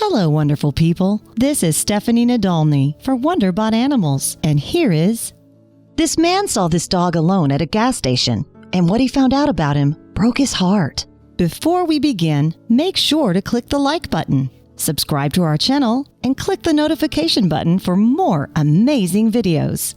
Hello, wonderful people. This is Stephanie Nadolny for Wonderbot Animals, and here is... This man saw this dog alone at a gas station, and what he found out about him broke his heart. Before we begin, make sure to click the like button, subscribe to our channel, and click the notification button for more amazing videos.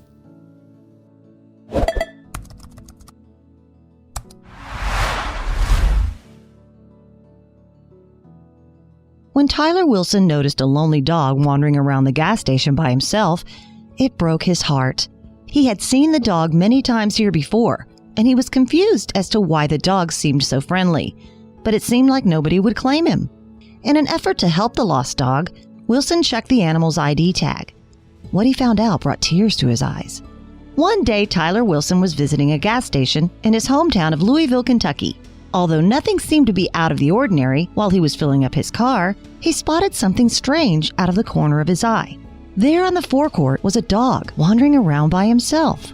When Tyler Wilson noticed a lonely dog wandering around the gas station by himself, it broke his heart. He had seen the dog many times here before, and he was confused as to why the dog seemed so friendly, but it seemed like nobody would claim him. In an effort to help the lost dog, Wilson checked the animal's ID tag. What he found out brought tears to his eyes. One day, Tyler Wilson was visiting a gas station in his hometown of Louisville, Kentucky. Although nothing seemed to be out of the ordinary while he was filling up his car, he spotted something strange out of the corner of his eye. There on the forecourt was a dog wandering around by himself.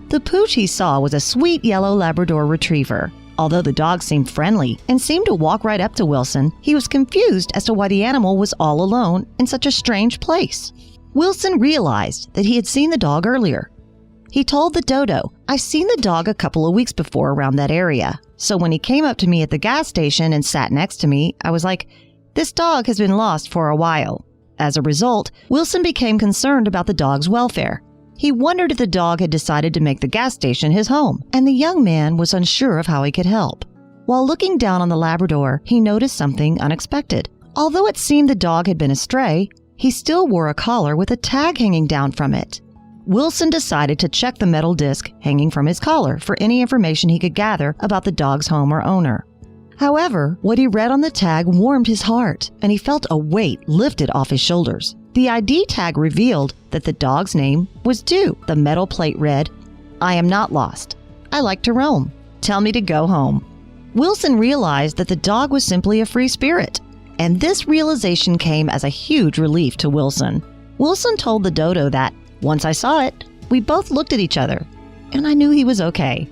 The pooch he saw was a sweet yellow Labrador retriever. Although the dog seemed friendly and seemed to walk right up to Wilson, he was confused as to why the animal was all alone in such a strange place. Wilson realized that he had seen the dog earlier. He told the dodo, "I've seen the dog a couple of weeks before around that area. So when he came up to me at the gas station and sat next to me, I was like, this dog has been lost for a while." As a result, Wilson became concerned about the dog's welfare. He wondered if the dog had decided to make the gas station his home, and the young man was unsure of how he could help. While looking down on the Labrador, he noticed something unexpected. Although it seemed the dog had been astray, he still wore a collar with a tag hanging down from it. Wilson decided to check the metal disc hanging from his collar for any information he could gather about the dog's home or owner. However, what he read on the tag warmed his heart, and he felt a weight lifted off his shoulders. The ID tag revealed that the dog's name was Dew. The metal plate read, "I am not lost. I like to roam. Tell me to go home." Wilson realized that the dog was simply a free spirit, and this realization came as a huge relief to Wilson. Wilson told the dodo that, "Once I saw it, we both looked at each other, and I knew he was okay.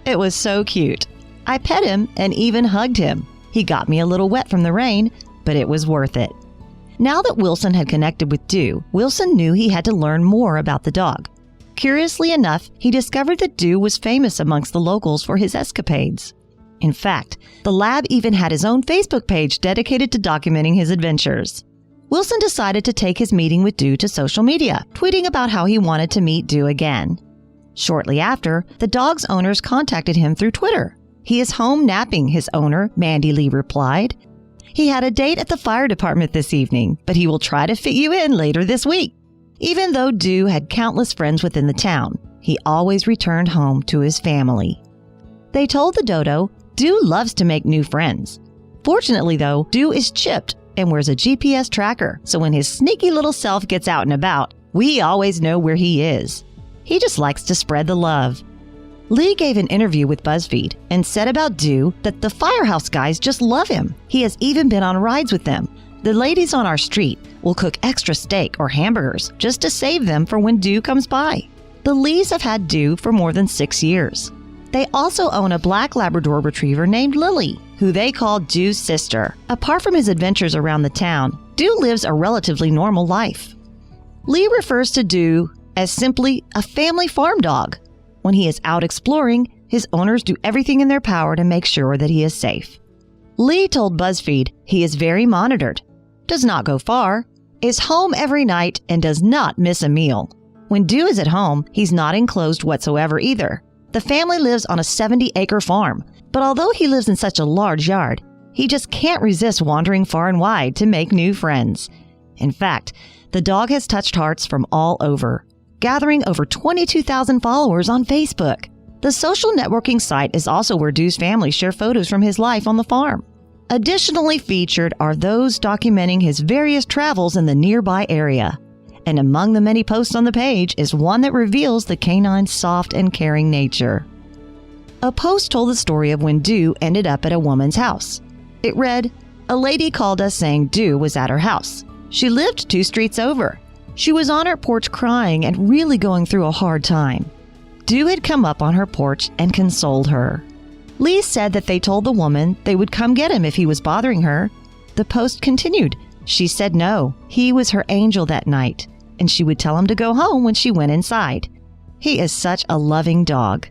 It was so cute. I pet him and even hugged him. He got me a little wet from the rain, but it was worth it." Now that Wilson had connected with Dew, Wilson knew he had to learn more about the dog. Curiously enough, he discovered that Dew was famous amongst the locals for his escapades. In fact, the lab even had his own Facebook page dedicated to documenting his adventures. Wilson decided to take his meeting with Dew to social media, tweeting about how he wanted to meet Dew again. Shortly after, the dog's owners contacted him through Twitter. "He is home napping," his owner, Mandy Lee, replied. "He had a date at the fire department this evening, but he will try to fit you in later this week." Even though Dew had countless friends within the town, he always returned home to his family. They told the dodo, "Dew loves to make new friends. Fortunately, though, Dew is chipped and wears a GPS tracker, so when his sneaky little self gets out and about, we always know where he is. He just likes to spread the love." Lee gave an interview with BuzzFeed and said about Dew that the Firehouse guys just love him. He has even been on rides with them. "The ladies on our street will cook extra steak or hamburgers just to save them for when Dew comes by." The Lees have had Dew for more than 6 years. They also own a black Labrador retriever named Lily, who they call Dew's sister. Apart from his adventures around the town, Dew lives a relatively normal life. Lee refers to Dew as simply a family farm dog. When he is out exploring, his owners do everything in their power to make sure that he is safe. Lee told BuzzFeed he is very monitored, does not go far, is home every night, and does not miss a meal. When Dew is at home, he's not enclosed whatsoever either. The family lives on a 70-acre farm, but although he lives in such a large yard, he just can't resist wandering far and wide to make new friends. In fact, the dog has touched hearts from all over, gathering over 22,000 followers on Facebook. The social networking site is also where Dew's family share photos from his life on the farm. Additionally featured are those documenting his various travels in the nearby area. And among the many posts on the page is one that reveals the canine's soft and caring nature. A post told the story of when Dew ended up at a woman's house. It read, "A lady called us saying Dew was at her house. She lived 2 streets over. She was on her porch crying and really going through a hard time. Dew had come up on her porch and consoled her." Lee said that they told the woman they would come get him if he was bothering her. The post continued, She said no, he was her angel that night, and she would tell him to go home when she went inside. He is such a loving dog.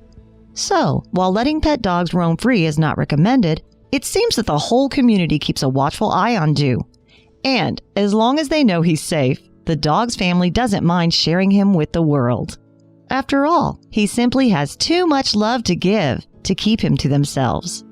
So, while letting pet dogs roam free is not recommended, it seems that the whole community keeps a watchful eye on Dew. And as long as they know he's safe, the dog's family doesn't mind sharing him with the world. After all, he simply has too much love to give to keep him to themselves.